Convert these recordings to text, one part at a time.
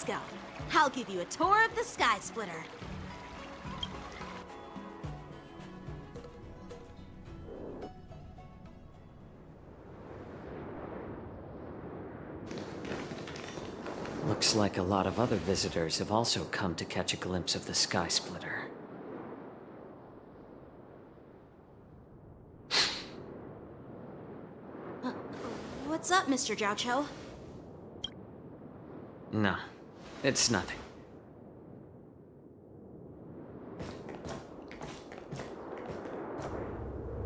go. I'll give you a tour of the Sky Splitter. Looks like a lot of other visitors have also come to catch a glimpse of the Sky Splitter. What's up, Mr. Jiaoqiu? No, it's nothing.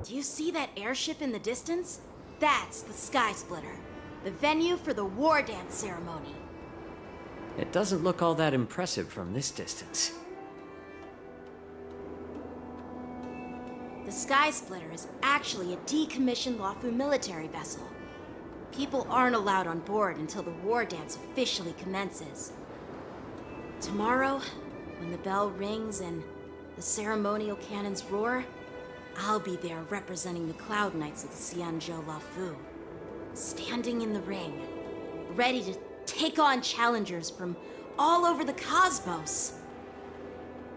Do you see that airship in the distance? That's the Sky Splitter, the venue for the war dance ceremony. It doesn't look all that impressive from this distance. The Sky Splitter is actually a decommissioned Luofu military vessel. People aren't allowed on board until the war dance officially commences. Tomorrow, when the bell rings and the ceremonial cannons roar, I'll be there representing the Cloud Knights of the Xianzhou Luofu, standing in the ring, ready to take on challengers from all over the cosmos.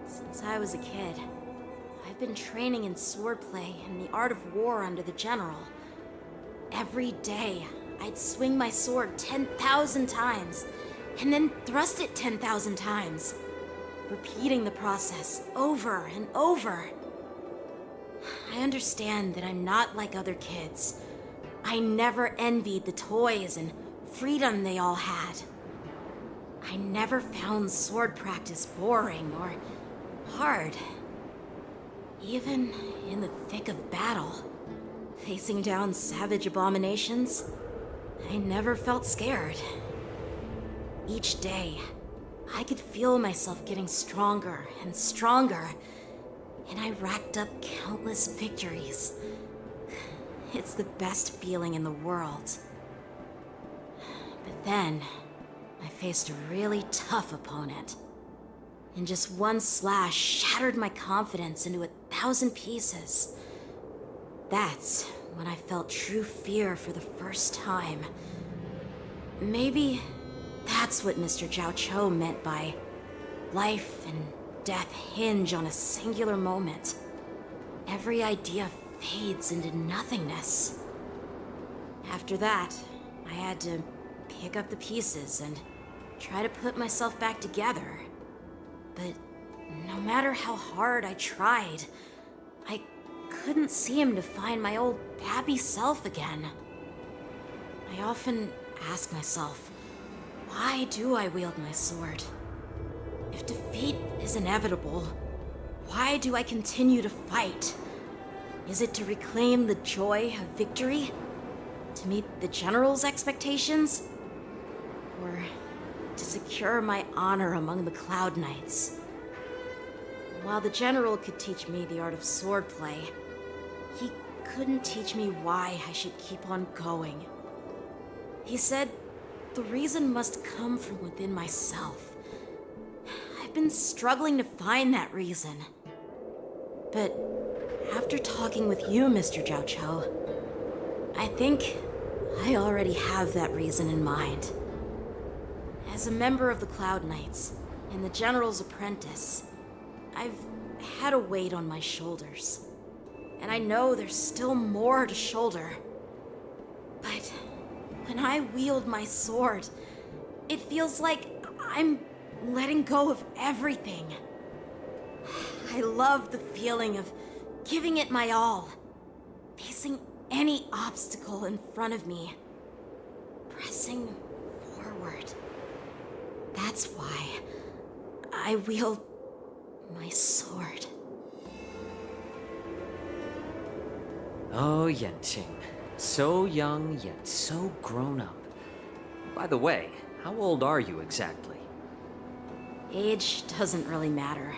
Since I was a kid, I've been training in swordplay and the art of war under the general. Every day, I'd swing my sword 10,000 times, and then thrust it 10,000 times, repeating the process over and over. I understand that I'm not like other kids. I never envied the toys and freedom they all had. I never found sword practice boring or hard. Even in the thick of battle, facing down savage abominations, I never felt scared. Each day, I could feel myself getting stronger and stronger, and I racked up countless victories. It's the best feeling in the world. But then, I faced a really tough opponent. And just one slash shattered my confidence into 1,000 pieces. That's when I felt true fear for the first time. Maybe that's what Mr. Jiaoqiu meant by life and death hinge on a singular moment. Every idea fades into nothingness. After that, I had to pick up the pieces and try to put myself back together. But no matter how hard I tried, I couldn't seem to find my old happy self again. I often ask myself, why do I wield my sword? If defeat is inevitable, why do I continue to fight? Is it to reclaim the joy of victory? To meet the general's expectations? Or to secure my honor among the Cloud Knights? While the general could teach me the art of swordplay, he couldn't teach me why I should keep on going. He said the reason must come from within myself. I've been struggling to find that reason. But after talking with you, Mr. Jiaoqiu, I think I already have that reason in mind. As a member of the Cloud Knights and the General's apprentice, I've had a weight on my shoulders. And I know there's still more to shoulder. But when I wield my sword, it feels like I'm letting go of everything. I love the feeling of giving it my all, facing any obstacle in front of me, pressing forward. That's why I wield my sword. Oh, Yanqing. So young, yet so grown up. By the way, how old are you exactly? Age doesn't really matter.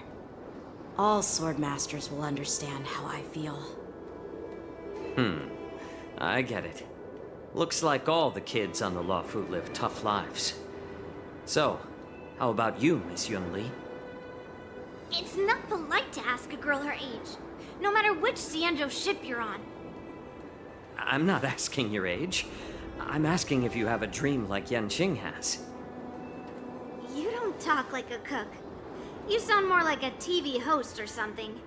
All sword masters will understand how I feel. I get it. Looks like all the kids on the Luofu live tough lives. So, how about you, Miss Yunli? It's not polite to ask a girl her age, no matter which Xianzhou ship you're on. I'm not asking your age. I'm asking if you have a dream like Yanqing has. You don't don't talk like a cook. You sound more like a TV host or something.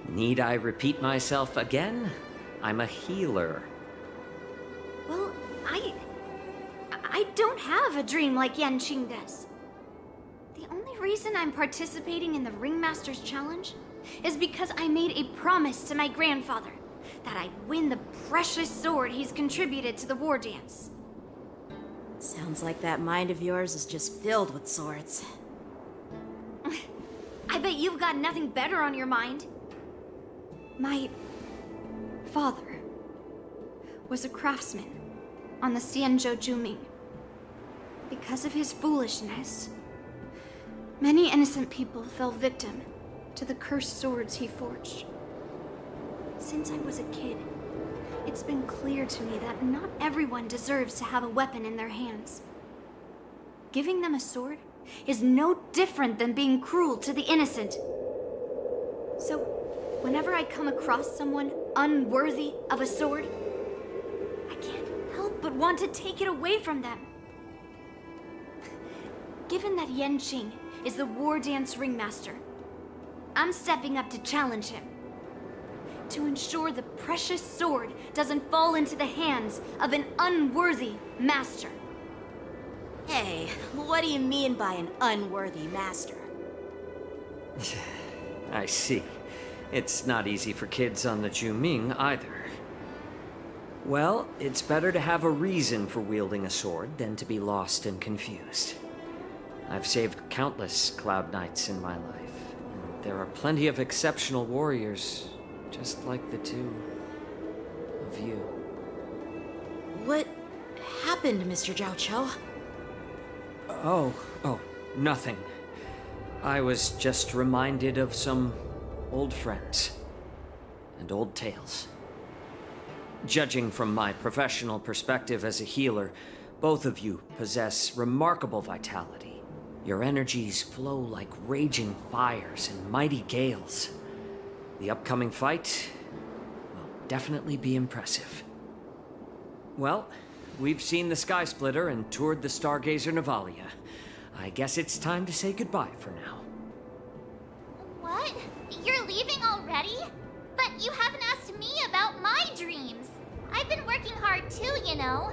Need I repeat myself again? I'm a healer. Well, I don't have a dream like Yanqing does. The only reason I'm participating in the Ringmaster's Challenge is because I made a promise to my grandfather that I'd win the precious sword he's contributed to the war dance. Sounds like that mind of yours is just filled with swords. I bet you've got nothing better on your mind. My father was a craftsman on the Xianzhou Juming. Because of his foolishness, many innocent people fell victim to the cursed swords he forged. Since I was a kid, it's been clear to me that not everyone deserves to have a weapon in their hands. Giving them a sword is no different than being cruel to the innocent. So, whenever I come across someone unworthy of a sword, I can't help but want to take it away from them. Given that Yanqing is the war dance ringmaster, I'm stepping up to challenge him. To ensure the precious sword doesn't fall into the hands of an unworthy master. Hey, what do you mean by an unworthy master? I see. It's not easy for kids on the Juming either. Well, it's better to have a reason for wielding a sword than to be lost and confused. I've saved countless Cloud Knights in my life, and there are plenty of exceptional warriors, just like the two of you. What happened, Mr. Zhao Cho? Oh, nothing. I was just reminded of some old friends and old tales. Judging from my professional perspective as a healer, both of you possess remarkable vitality. Your energies flow like raging fires and mighty gales. The upcoming fight will definitely be impressive. Well, we've seen the Sky Splitter and toured the Stargazer Navalia. I guess it's time to say goodbye for now. What? You're leaving already? But you haven't asked me about my dreams. I've been working hard too, you know.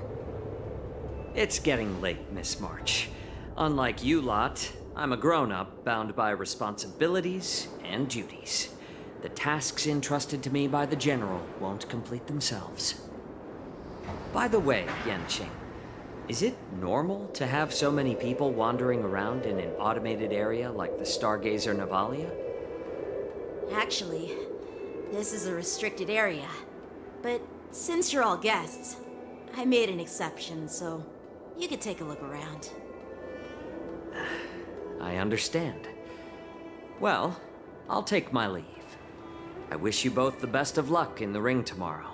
It's getting late, Miss March. Unlike you lot, I'm a grown-up bound by responsibilities and duties. The tasks entrusted to me by the General won't complete themselves. By the way, Yanqing, is it normal to have so many people wandering around in an automated area like the Stargazer Navalia? Actually, this is a restricted area. But since you're all guests, I made an exception, so you could take a look around. I understand. Well, I'll take my leave. I wish you both the best of luck in the ring tomorrow.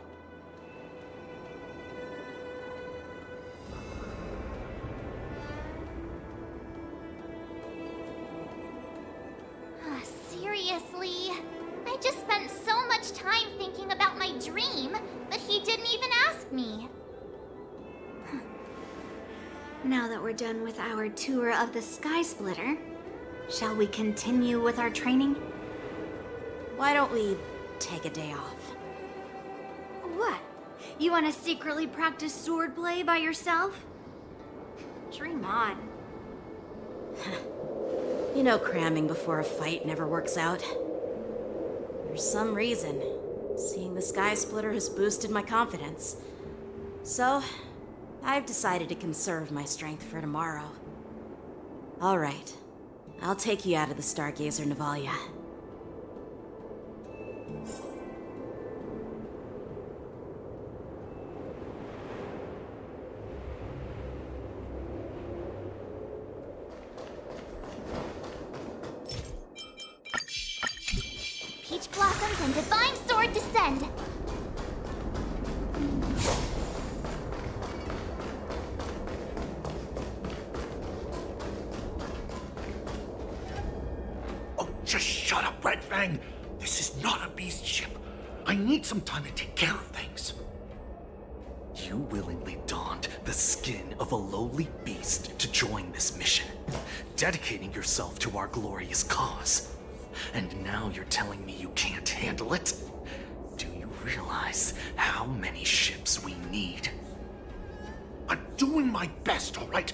Seriously? I just spent so much time thinking about my dream, but he didn't even ask me. Now that we're done with our tour of the Sky Splitter, shall we continue with our training? Why don't we take a day off? What? You want to secretly practice swordplay by yourself? Dream on. You know cramming before a fight never works out. For some reason, seeing the Sky Splitter has boosted my confidence. So, I've decided to conserve my strength for tomorrow. All right, I'll take you out of the Stargazer Navalia. Peach blossoms and divine sword descend. Oh, just shut up, Red Fang. This is not a beast ship. I need some time to take care of things. You willingly donned the skin of a lowly beast to join this mission, dedicating yourself to our glorious cause. And now you're telling me you can't handle it? Do you realize how many ships we need? I'm doing my best, all right?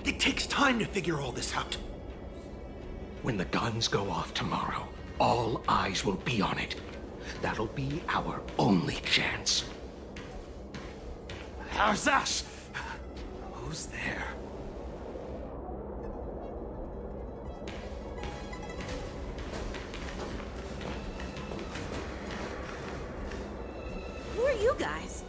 It takes time to figure all this out. When the guns go off tomorrow, all eyes will be on it. That'll be our only chance. How's that? Who's there? Who are you guys?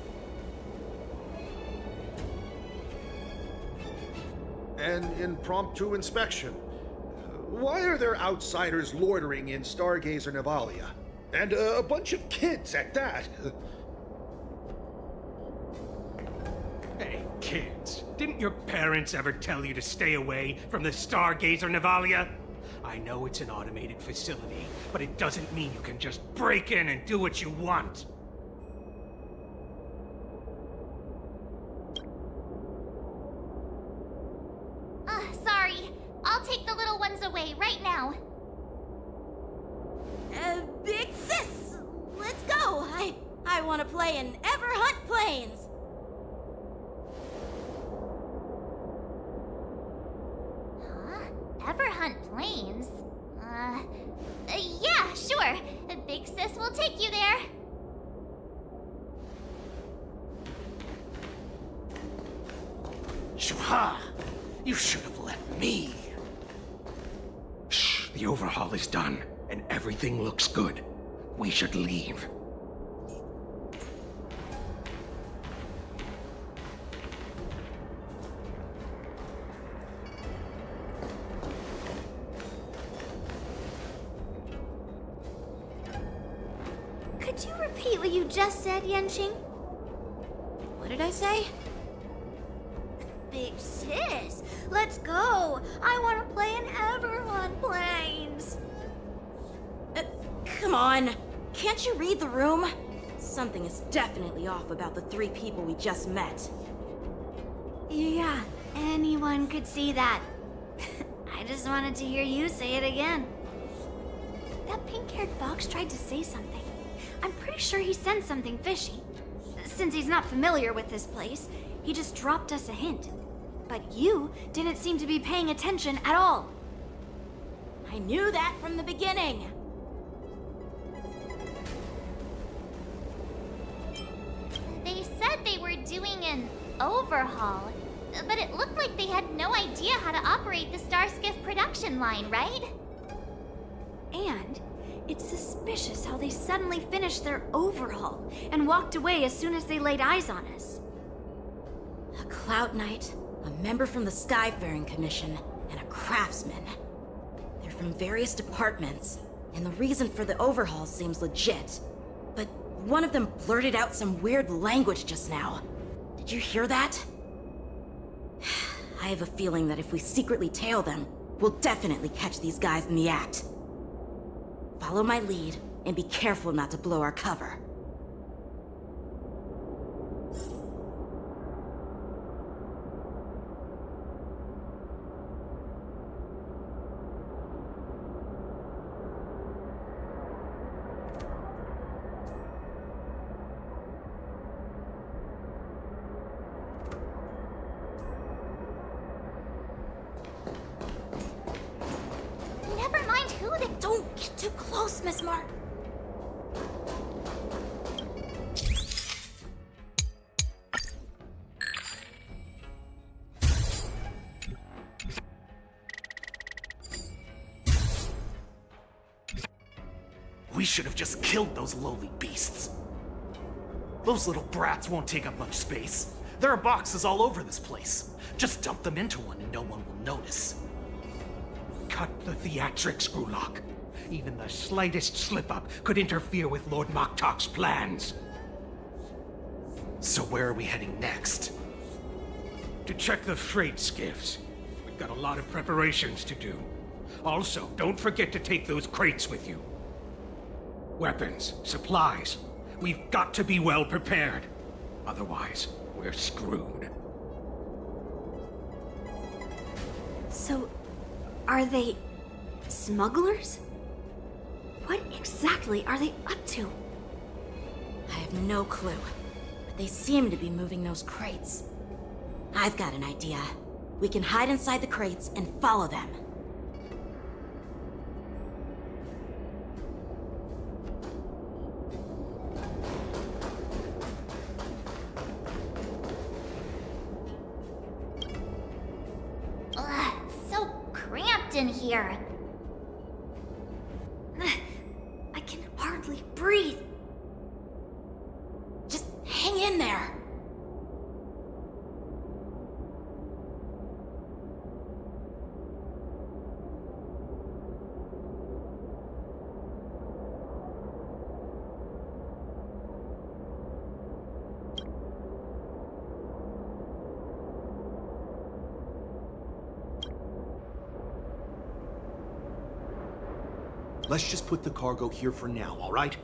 An impromptu inspection. Why are there outsiders loitering in Stargazer Navalia? And a bunch of kids at that. Hey, kids, didn't your parents ever tell you to stay away from the Stargazer Navalia? I know it's an automated facility, but it doesn't mean you can just break in and do what you want. Sorry. I'll take the little ones away right now. Big sis! Let's go! I want to play in Everhunt Plains! Huh? Everhunt Plains? Yeah, sure. Big Sis will take you there. Shuha! You should have let me. Shh, the overhaul is done, and everything looks good. We should leave. Could you repeat what you just said, Yenqing? What did I say? Big sis, let's go. I want to play in Everhunt Plains. Come on! Can't you read the room? Something is definitely off about the 3 people we just met. Yeah, anyone could see that. I just wanted to hear you say it again. That pink-haired fox tried to say something. I'm pretty sure he sensed something fishy. Since he's not familiar with this place, he just dropped us a hint. But you didn't seem to be paying attention at all. I knew that from the beginning! They said they were doing an overhaul, but it looked like they had no idea how to operate the Starskiff production line, right? And it's suspicious how they suddenly finished their overhaul and walked away as soon as they laid eyes on us. A Cloud Knight, a member from the Skyfaring Commission, and a craftsman. They're from various departments, and the reason for the overhaul seems legit. But one of them blurted out some weird language just now. Did you hear that? I have a feeling that if we secretly tail them, we'll definitely catch these guys in the act. Follow my lead, and be careful not to blow our cover. Never mind who they... Don't get too close, Miss Mark. We should have just killed those lowly beasts. Those little brats won't take up much space. There are boxes all over this place. Just dump them into one and no one will notice. Cut the theatrics, Grulok. Even the slightest slip-up could interfere with Lord Moktok's plans. So where are we heading next? To check the freight skiffs. We've got a lot of preparations to do. Also, don't forget to take those crates with you. Weapons, supplies. We've got to be well prepared. Otherwise, we're screwed. So, are they smugglers? What exactly are they up to? I have no clue, but they seem to be moving those crates. I've got an idea. We can hide inside the crates and follow them. Ugh, so cramped in here. I can hardly breathe. Just hang in there. Let's just put the cargo here for now, all right?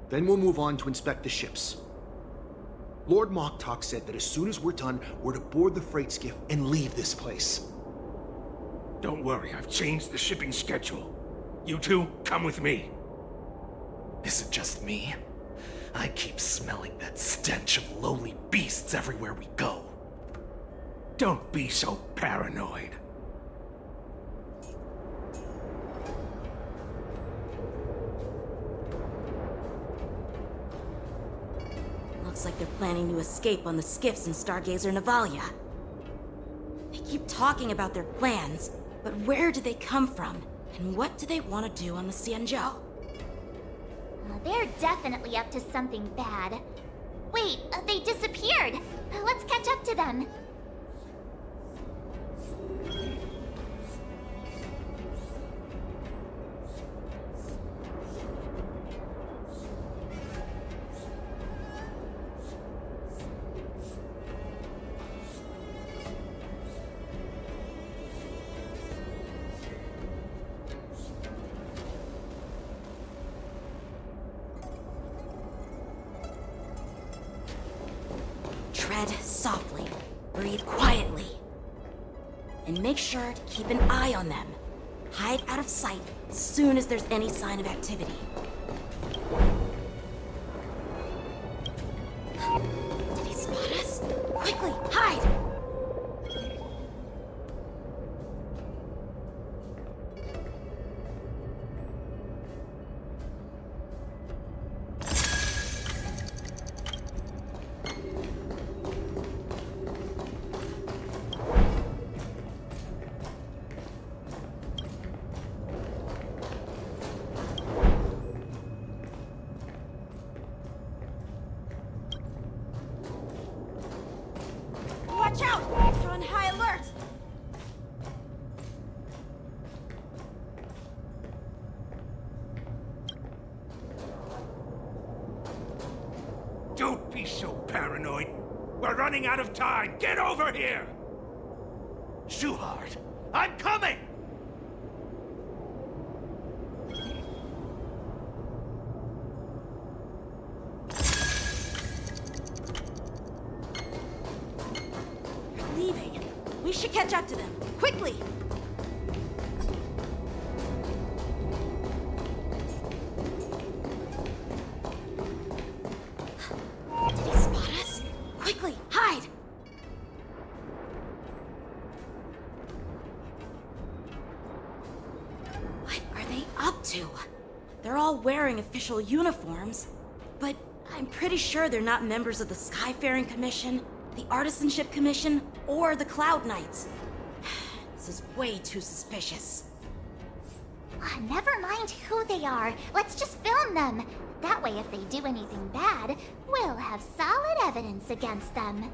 Then we'll move on to inspect the ships. Lord Moktok said that as soon as we're done, we're to board the freight skiff and leave this place. Don't worry, I've changed the shipping schedule. You two, come with me. Is it just me? I keep smelling that stench of lowly beasts everywhere we go. Don't be so paranoid. Looks like they're planning to escape on the skiffs in Stargazer Navalia. They keep talking about their plans, but where did they come from? And what do they want to do on the Xianzhou? They're definitely up to something bad. Wait, they disappeared. Let's catch up to them. Tread softly, breathe quietly, and make sure to keep an eye on them. Hide out of sight as soon as there's any sign of activity. Did he spot us? Quickly, hide! Watch out! They're on high alert! Don't be so paranoid. We're running out of time. Get over here! Shuhard, I'm coming! Leaving. We should catch up to them. Quickly! Did he spot us? Quickly, hide! What are they up to? They're all wearing official uniforms, but I'm pretty sure they're not members of the Skyfaring Commission, the Artisanship Commission, or the Cloud Knights. This is way too suspicious. Never mind who they are. Let's just film them. That way, if they do anything bad, we'll have solid evidence against them.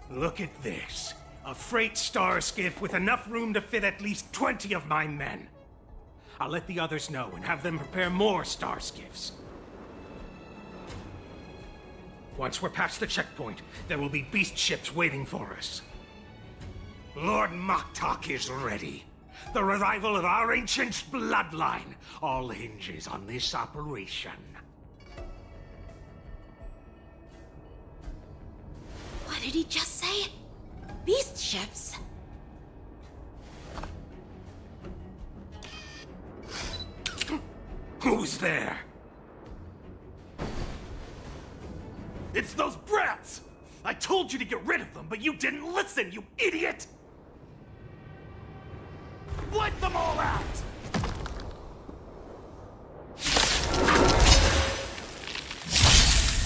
Look at this. A freight star skiff with enough room to fit at least 20 of my men. I'll let the others know and have them prepare more star skiffs. Once we're past the checkpoint, there will be beast ships waiting for us. Lord Moktok is ready. The revival of our ancient bloodline all hinges on this operation. What did he just say? Beast ships? Who's there? It's those brats! I told you to get rid of them, but you didn't listen, you idiot! Wipe them all out!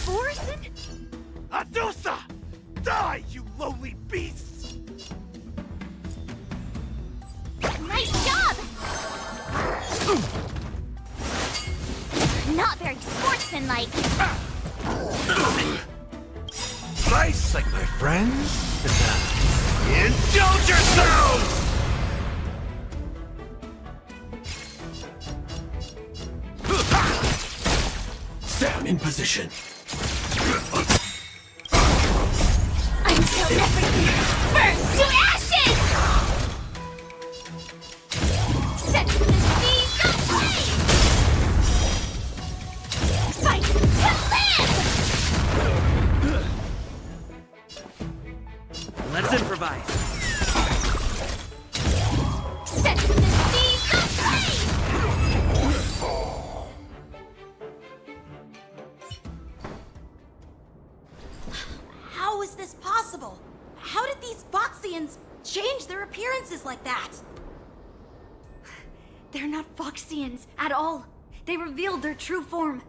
Borison? Adusa! Die, you lowly beasts! Nice job! Not very sportsmanlike. Nice, like my friends? Indulge yourselves! Sam in position. Until everything burns to ashes! Set the seas aflame! Fight to live! Let's improvise. Set the seas aflame! How is this possible? How did these Foxians change their appearances like that? They're not Foxians at all. They revealed their true form.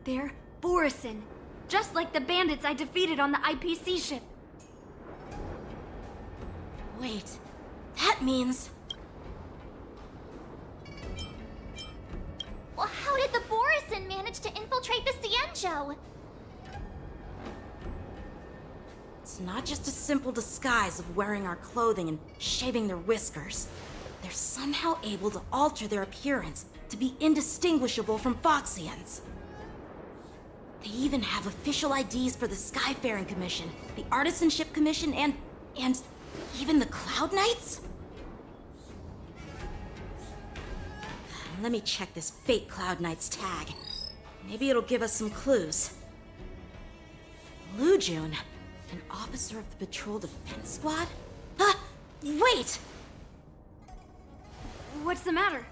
They're Borison, just like the bandits I defeated on the IPC ship. Wait, that means... Well, how did the Borison manage to infiltrate the Cienjo? It's not just a simple disguise of wearing our clothing and shaving their whiskers. They're somehow able to alter their appearance to be indistinguishable from Foxians. They even have official IDs for the Skyfaring Commission, the Artisanship Commission, and even the Cloud Knights? Let me check this fake Cloud Knight's tag. Maybe it'll give us some clues. Lujun, an officer of the Patrol Defense Squad? Huh? Wait! What's the matter?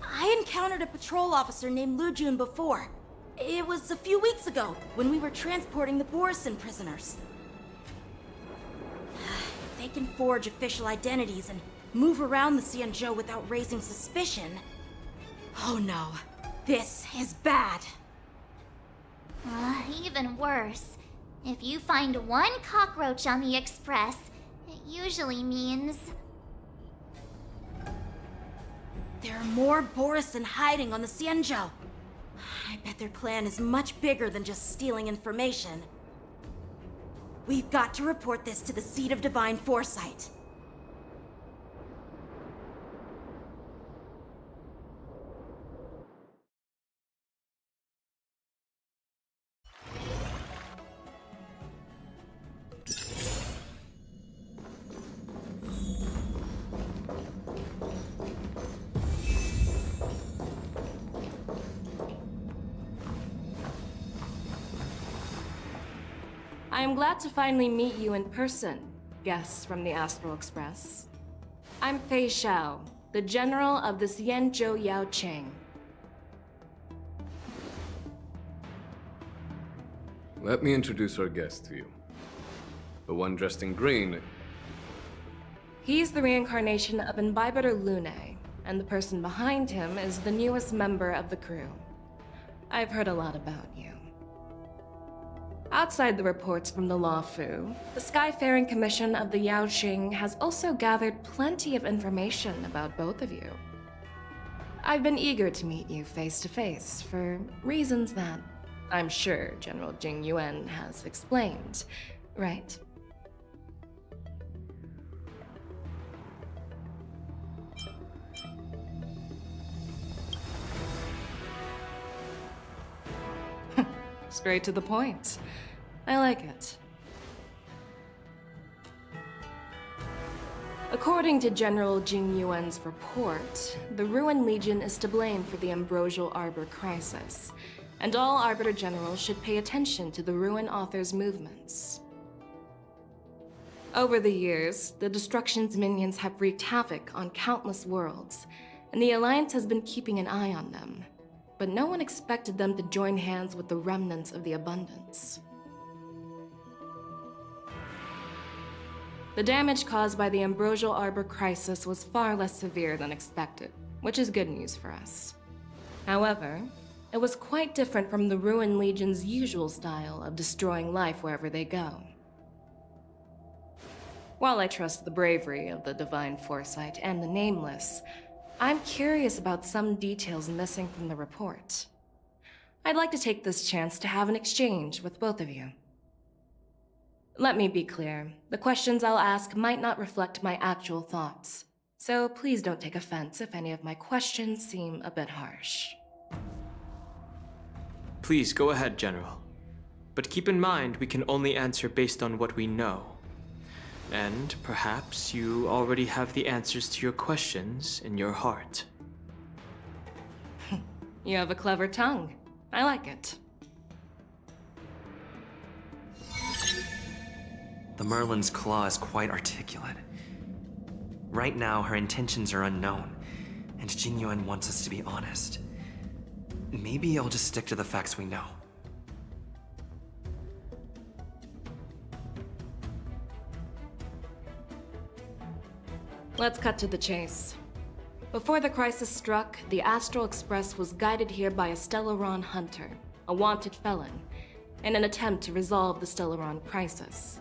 I encountered a patrol officer named Lujun before. It was a few weeks ago, when we were transporting the Borison prisoners. If they can forge official identities and move around the Cienjo without raising suspicion... Oh no, this is bad. Even worse. If you find one cockroach on the Express, it usually means... There are more Borison hiding on the Cienjo. I bet their plan is much bigger than just stealing information. We've got to report this to the Seat of Divine Foresight. I am glad to finally meet you in person, guests from the Astral Express. I'm Fei Xiao, the General of the Cienjo Yao Cheng. Let me introduce our guest to you. The one dressed in green. He's the reincarnation of Imbibiter Lune, and the person behind him is the newest member of the crew. I've heard a lot about you. Outside the reports from the Law Fu, the Skyfaring Commission of the Yaoqing has also gathered plenty of information about both of you. I've been eager to meet you face to face for reasons that I'm sure General Jing Yuan has explained, right? Straight to the point. I like it. According to General Jing Yuan's report, the Ruin Legion is to blame for the Ambrosial Arbor crisis, and all Arbiter Generals should pay attention to the Ruin Author's movements. Over the years, the Destruction's minions have wreaked havoc on countless worlds, and the Alliance has been keeping an eye on them. But no one expected them to join hands with the remnants of the Abundance. The damage caused by the Ambrosial Arbor crisis was far less severe than expected, which is good news for us. However, it was quite different from the Ruin Legion's usual style of destroying life wherever they go. While I trust the bravery of the Divine Foresight and the Nameless, I'm curious about some details missing from the report. I'd like to take this chance to have an exchange with both of you. Let me be clear, the questions I'll ask might not reflect my actual thoughts, so please don't take offense if any of my questions seem a bit harsh. Please go ahead, General. But keep in mind we can only answer based on what we know. And perhaps you already have the answers to your questions in your heart. You have a clever tongue. I like it. The Merlin's claw is quite articulate. Right now, her intentions are unknown, and Jing Yuan wants us to be honest. Maybe I'll just stick to the facts we know. Let's cut to the chase. Before the crisis struck, the Astral Express was guided here by a Stellaron hunter, a wanted felon, in an attempt to resolve the Stellaron crisis.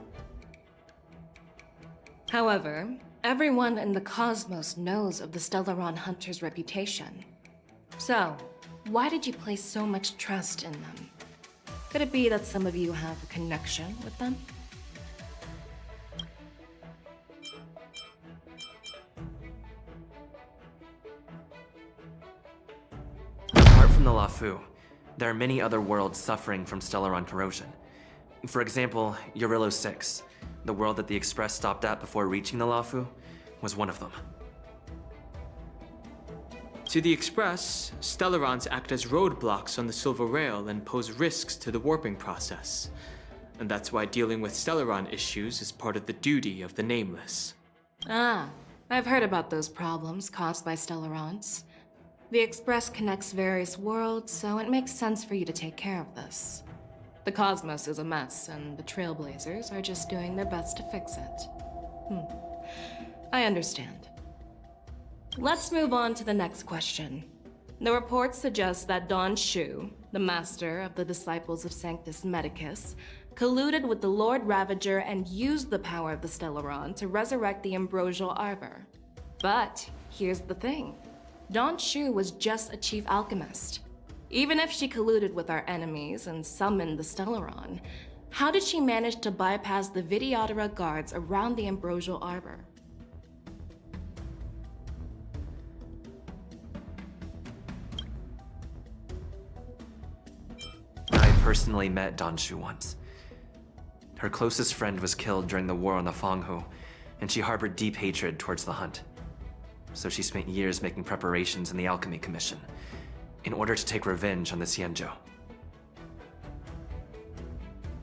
However, everyone in the cosmos knows of the Stellaron hunter's reputation. So, why did you place so much trust in them? Could it be that some of you have a connection with them? Apart from the Lafu, there are many other worlds suffering from Stellaron corrosion. For example, Eurillo 6, the world that the Express stopped at before reaching the Lafu, was one of them. To the Express, Stellarons act as roadblocks on the Silver Rail and pose risks to the warping process. And that's why dealing with Stellaron issues is part of the duty of the Nameless. Ah, I've heard about those problems caused by Stellarons. The Express connects various worlds, so it makes sense for you to take care of this. The cosmos is a mess, and the Trailblazers are just doing their best to fix it. I understand. Let's move on to the next question. The report suggests that Don Shu, the master of the Disciples of Sanctus Medicus, colluded with the Lord Ravager and used the power of the Stellaron to resurrect the Ambrosial Arbor. But here's the thing. Don Shu was just a chief alchemist. Even if she colluded with our enemies and summoned the Stellaron, how did she manage to bypass the Videodora guards around the Ambrosial Arbor? I personally met Don Shu once. Her closest friend was killed during the war on the Fanghu, and she harbored deep hatred towards the Hunt. So she spent years making preparations in the Alchemy Commission, in order to take revenge on the Xianzhou.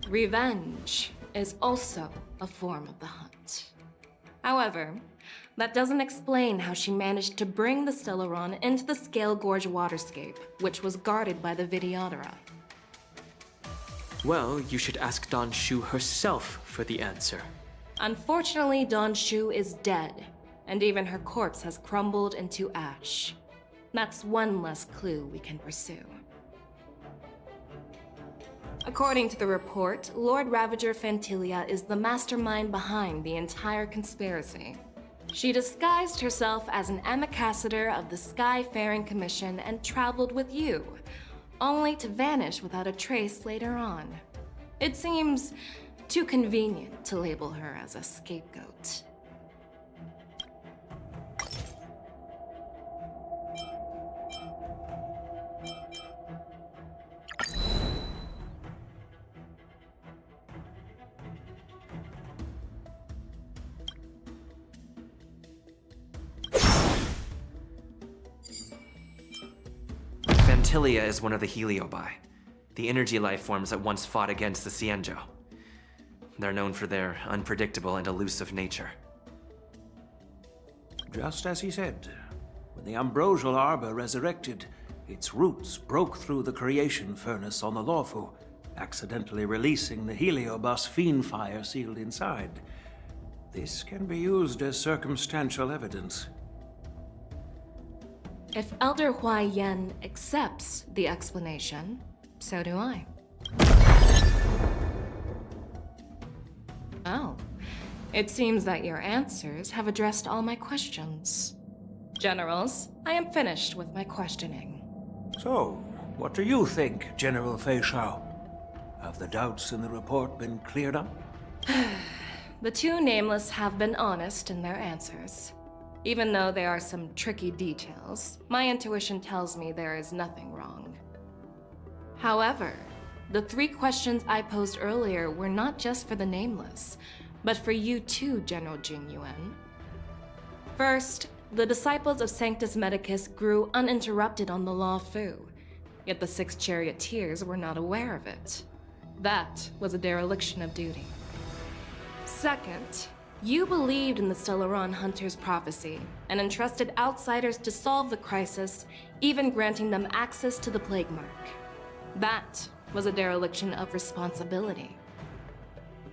Revenge is also a form of the Hunt. However, that doesn't explain how she managed to bring the Stellaron into the Scale Gorge waterscape, which was guarded by the Videodora. Well, you should ask Don Shu herself for the answer. Unfortunately, Don Shu is dead, and even her corpse has crumbled into ash. That's one less clue we can pursue. According to the report, Lord Ravager Fantilia is the mastermind behind the entire conspiracy. She disguised herself as an ambassador of the Skyfaring Commission and traveled with you, only to vanish without a trace later on. It seems too convenient to label her as a scapegoat. Ventilia is one of the Heliobi, the energy life forms that once fought against the Xianzhou. They're known for their unpredictable and elusive nature. Just as he said, when the ambrosial arbor resurrected, its roots broke through the creation furnace on the Lawfu, accidentally releasing the heliobus fiend fire sealed inside. This can be used as circumstantial evidence. If Elder Huai Yen accepts the explanation, so do I. Oh, it seems that your answers have addressed all my questions. Generals, I am finished with my questioning. So, what do you think, General Fei Shao? Have the doubts in the report been cleared up? The two nameless have been honest in their answers. Even though there are some tricky details, my intuition tells me there is nothing wrong. However, the 3 questions I posed earlier were not just for the nameless, but for you too, General Jing Yuan. First, the disciples of Sanctus Medicus grew uninterrupted on the Law Fu, yet the 6 charioteers were not aware of it. That was a dereliction of duty. Second, you believed in the Stellaron Hunter's prophecy and entrusted outsiders to solve the crisis, even granting them access to the Plague Mark. That was a dereliction of responsibility.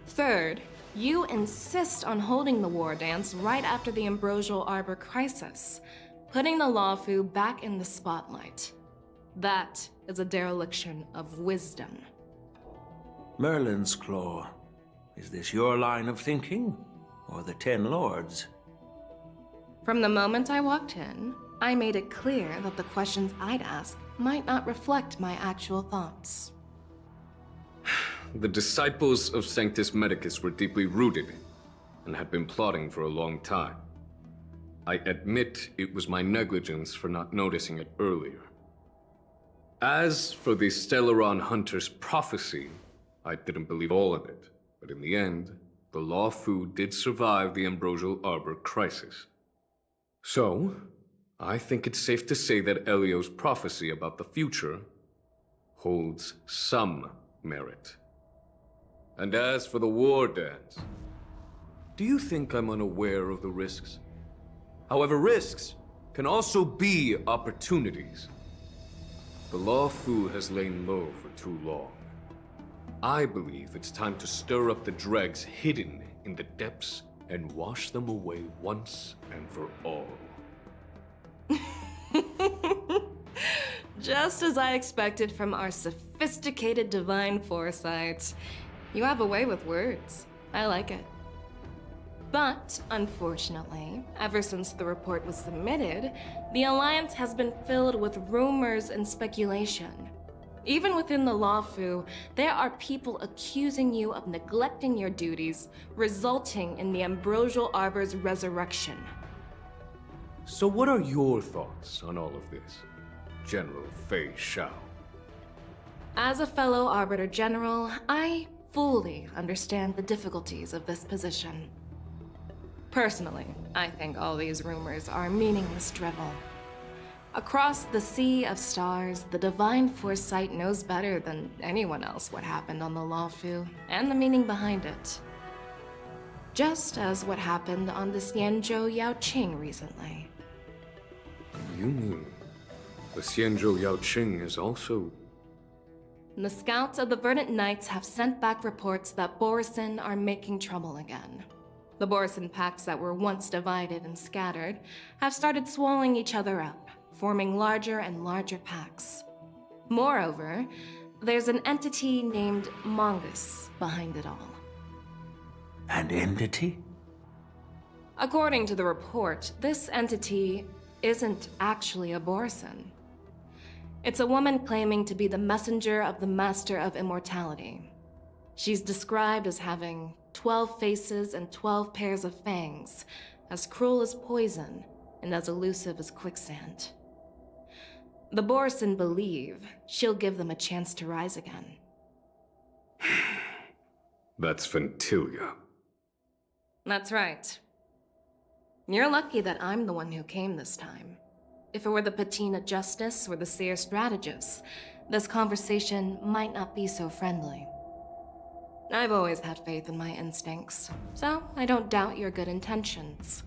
Third, you insist on holding the war dance right after the Ambrosial Arbor crisis, putting the Lawfu back in the spotlight. That is a dereliction of wisdom. Merlin's Claw. Is this your line of thinking, or the 10 Lords? From the moment I walked in, I made it clear that the questions I'd ask might not reflect my actual thoughts. The disciples of Sanctus Medicus were deeply rooted and had been plotting for a long time. I admit it was my negligence for not noticing it earlier. As for the Stellaron Hunter's prophecy, I didn't believe all of it, but in the end, the Lawfu did survive the Ambrosial Arbor crisis. So, I think it's safe to say that Elio's prophecy about the future holds some merit. And as for the war dance, do you think I'm unaware of the risks? However, risks can also be opportunities. The Lawfu has lain low for too long. I believe it's time to stir up the dregs hidden in the depths and wash them away once and for all. Just as I expected from our sophisticated divine foresight. You have a way with words. I like it. But, unfortunately, ever since the report was submitted, the Alliance has been filled with rumors and speculation. Even within the Lawfu, there are people accusing you of neglecting your duties, resulting in the Ambrosial Arbor's resurrection. So what are your thoughts on all of this, General Fei Shao? As a fellow Arbiter General, I fully understand the difficulties of this position. Personally, I think all these rumors are meaningless drivel. Across the sea of stars, the divine foresight knows better than anyone else what happened on the Lawfu and the meaning behind it. Just as what happened on the Xianzhou Yaoqing recently. You mean the Xianzhou Yaoqing is also... The scouts of the Verdant Knights have sent back reports that Borisin are making trouble again. The Borisin packs that were once divided and scattered have started swallowing each other up, forming larger and larger packs. Moreover, there's an entity named Mongus behind it all. An entity? According to the report, this entity isn't actually a Borisin. It's a woman claiming to be the messenger of the Master of Immortality. She's described as having 12 faces and 12 pairs of fangs, as cruel as poison and as elusive as quicksand. The Borisin believe she'll give them a chance to rise again. That's Ventilia. That's right. You're lucky that I'm the one who came this time. If it were the Patina Justice or the Seer Strategist, this conversation might not be so friendly. I've always had faith in my instincts, so I don't doubt your good intentions.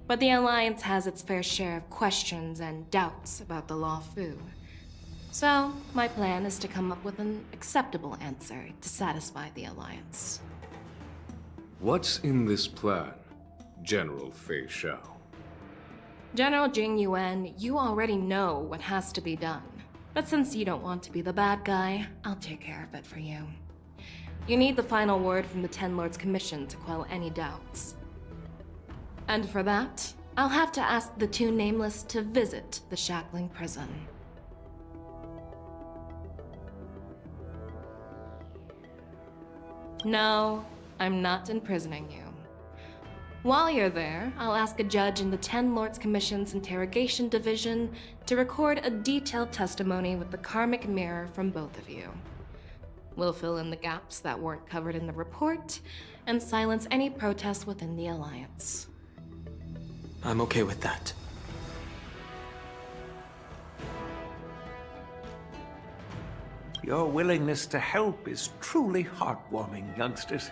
But the Alliance has its fair share of questions and doubts about the Law Fu. So, my plan is to come up with an acceptable answer to satisfy the Alliance. What's in this plan, General Fei Xiao? General Jing Yuan, you already know what has to be done. But since you don't want to be the bad guy, I'll take care of it for you. You need the final word from the Ten Lords Commission to quell any doubts. And for that, I'll have to ask the two Nameless to visit the Shackling Prison. No, I'm not imprisoning you. While you're there, I'll ask a judge in the Ten Lords Commission's Interrogation Division to record a detailed testimony with the karmic mirror from both of you. We'll fill in the gaps that weren't covered in the report, and silence any protests within the Alliance. I'm okay with that. Your willingness to help is truly heartwarming, youngsters.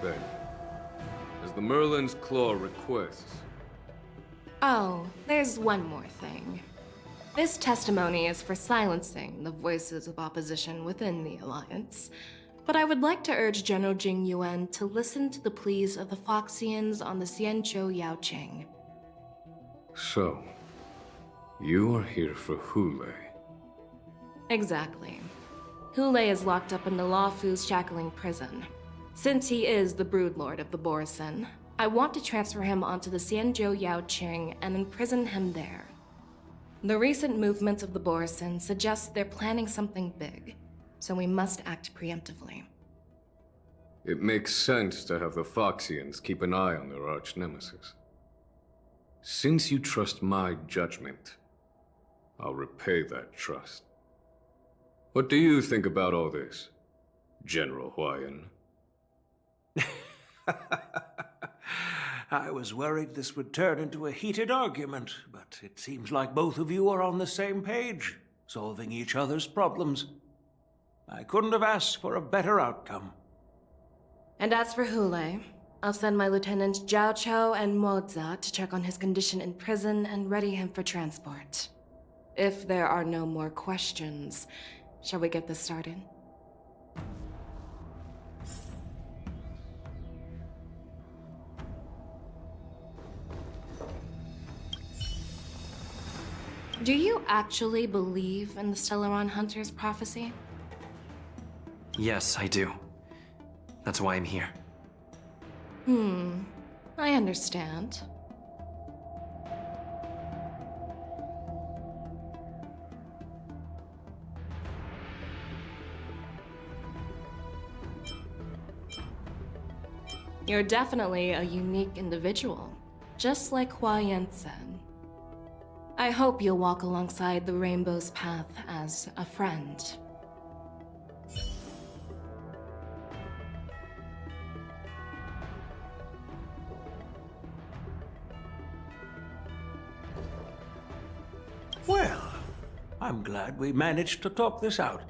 Then, as the Merlin's Claw requests, Oh, there's one more thing. This testimony is for silencing the voices of opposition within the Alliance, but I would like to urge General Jing Yuan to listen to the pleas of the Foxians on the Xianzhou Yaoqing. so, you are here for Hule. Exactly. Hule is locked up in the Law Fu's Shackling Prison. Since he is the Broodlord of the Borisin, I want to transfer him onto the Xianzhou Yaoqing and imprison him there. The recent movements of the Borisin suggest they're planning something big, so we must act preemptively. It makes sense to have the Foxians keep an eye on their arch-nemesis. Since you trust my judgment, I'll repay that trust. What do you think about all this, General Huayan? I was worried this would turn into a heated argument, but it seems like both of you are on the same page, solving each other's problems. I couldn't have asked for a better outcome. And as for Hule, I'll send my lieutenants Zhao Chou and Moza to check on his condition in prison and ready him for transport. If there are no more questions, shall we get this started? Do you actually believe in the Stellaron Hunter's prophecy? Yes, I do. That's why I'm here. I understand. You're definitely a unique individual, just like Huayan said. I hope you'll walk alongside the Rainbow's path as a friend. Well, I'm glad we managed to talk this out.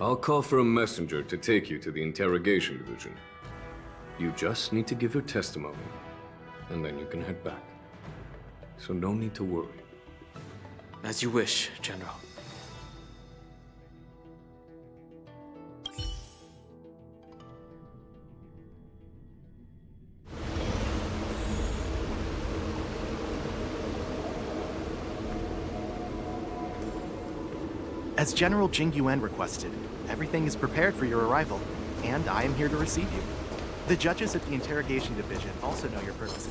I'll call for a messenger to take you to the interrogation division. You just need to give your testimony, and then you can head back. So no need to worry. As you wish, General. As General Jing Yuan requested, everything is prepared for your arrival, and I am here to receive you. The judges at the Interrogation Division also know your purpose.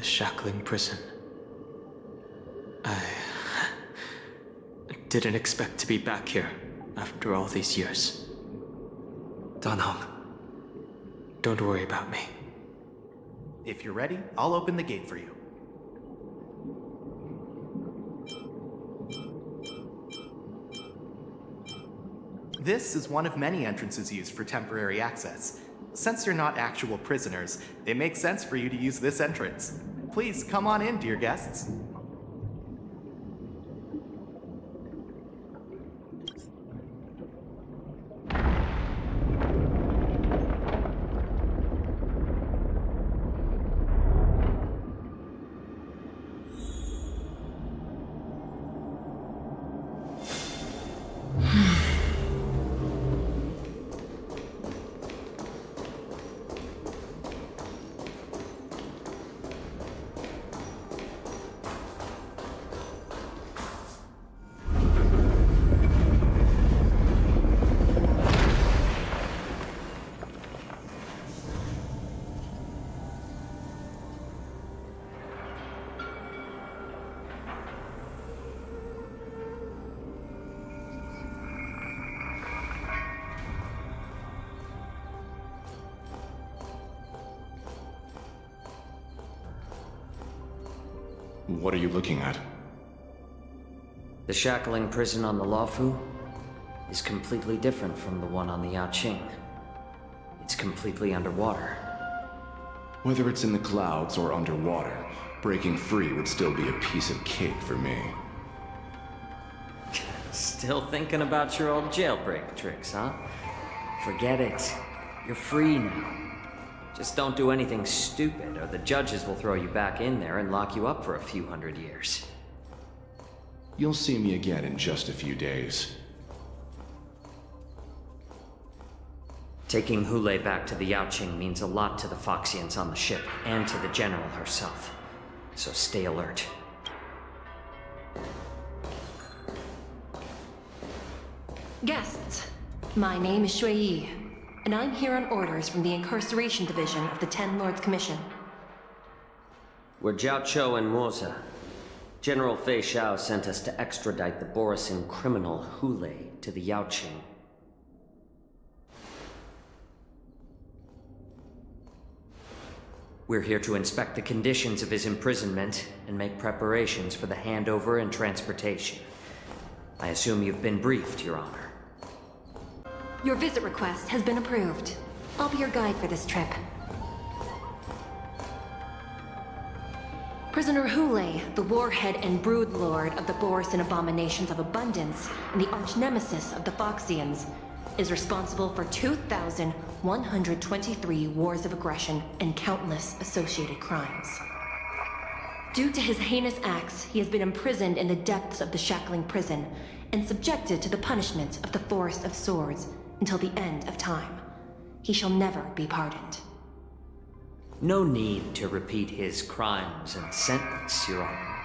The shackling prison. I didn't expect to be back here after all these years. Dan Heng. Don't worry about me. If you're ready, I'll open the gate for you. This is one of many entrances used for temporary access. Since you're not actual prisoners, it makes sense for you to use this entrance. Please come on in, dear guests. What are you looking at? The shackling prison on the Luofu is completely different from the one on the Yaoqing. It's completely underwater. Whether it's in the clouds or underwater, breaking free would still be a piece of cake for me. Still thinking about your old jailbreak tricks, huh? Forget it. You're free now. Just don't do anything stupid, or the judges will throw you back in there and lock you up for a few hundred years. You'll see me again in just a few days. Taking Hule back to the Yaoqing means a lot to the Foxians on the ship, and to the General herself. So stay alert. Guests, my name is Shui Yi, and I'm here on orders from the Incarceration Division of the Ten Lords Commission. We're Jiao Cho and Moza. General Fei Xiao sent us to extradite the Borisin criminal Hule to the Yaoqing. We're here to inspect the conditions of his imprisonment and make preparations for the handover and transportation. I assume you've been briefed, Your Honor. Your visit request has been approved. I'll be your guide for this trip. Prisoner Hule, the warhead and brood lord of the Borisin Abominations of Abundance and the arch-nemesis of the Foxians, is responsible for 2,123 wars of aggression and countless associated crimes. Due to his heinous acts, he has been imprisoned in the depths of the shackling prison and subjected to the punishment of the Forest of Swords until the end of time. He shall never be pardoned. No need to repeat his crimes and sentence, Your Honor.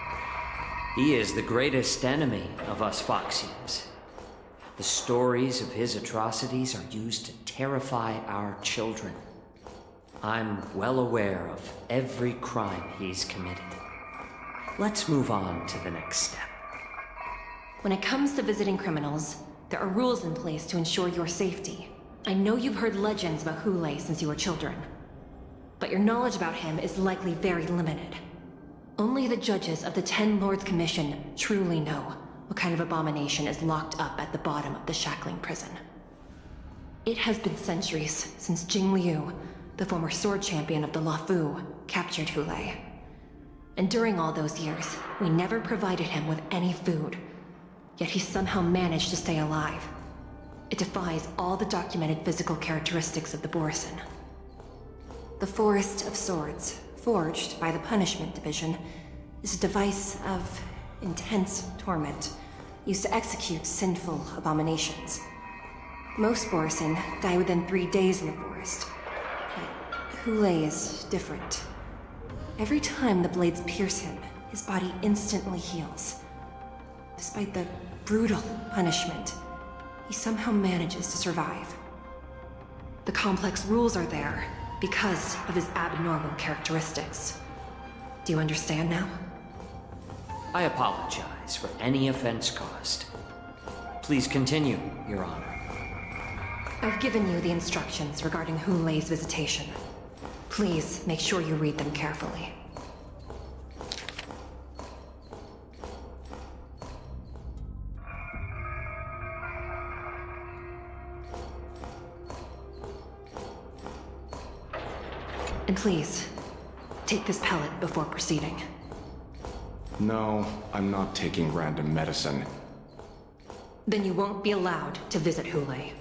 He is the greatest enemy of us Foxians. The stories of his atrocities are used to terrify our children. I'm well aware of every crime he's committed. Let's move on to the next step. When it comes to visiting criminals, there are rules in place to ensure your safety. I know you've heard legends about Hule since you were children, but your knowledge about him is likely very limited. Only the judges of the Ten Lords Commission truly know what kind of abomination is locked up at the bottom of the shackling prison. It has been centuries since Jing Liu, the former sword champion of the Luofu, captured Hule. And during all those years, we never provided him with any food. Yet he somehow managed to stay alive. It defies all the documented physical characteristics of the Borisin. The Forest of Swords, forged by the Punishment Division, is a device of intense torment, used to execute sinful abominations. Most Borisin die within 3 days in the forest, but Hule is different. Every time the blades pierce him, his body instantly heals. Despite the brutal punishment, he somehow manages to survive. The complex rules are there because of his abnormal characteristics. Do you understand now? I apologize for any offense caused. Please continue, Your Honor. I've given you the instructions regarding Hu Lei's visitation. Please make sure you read them carefully. And please, take this pellet before proceeding. No, I'm not taking random medicine. Then you won't be allowed to visit Hu Lei.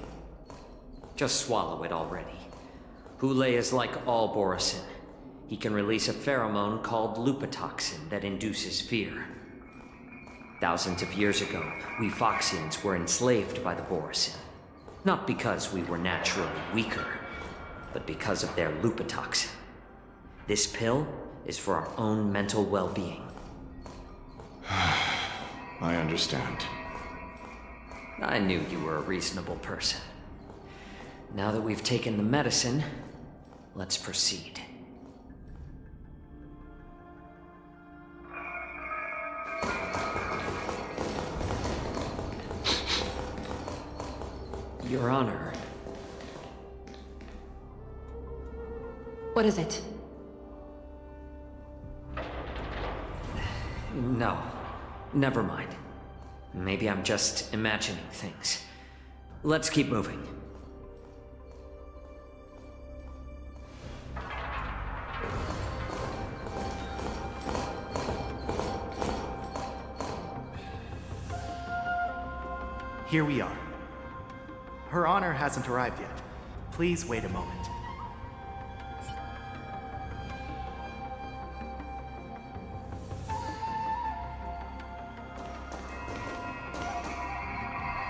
Just swallow it already. Hu Lei is like all Borisin. He can release a pheromone called lupatoxin that induces fear. Thousands of years ago, we Foxians were enslaved by the Borisin. Not because we were naturally weaker, but because of their lupatoxin. This pill is for our own mental well-being. I understand. I knew you were a reasonable person. Now that we've taken the medicine, let's proceed. Your Honor. What is it? No. Never mind. Maybe I'm just imagining things. Let's keep moving. Here we are. Her Honor hasn't arrived yet. Please wait a moment.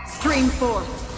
Stream forth.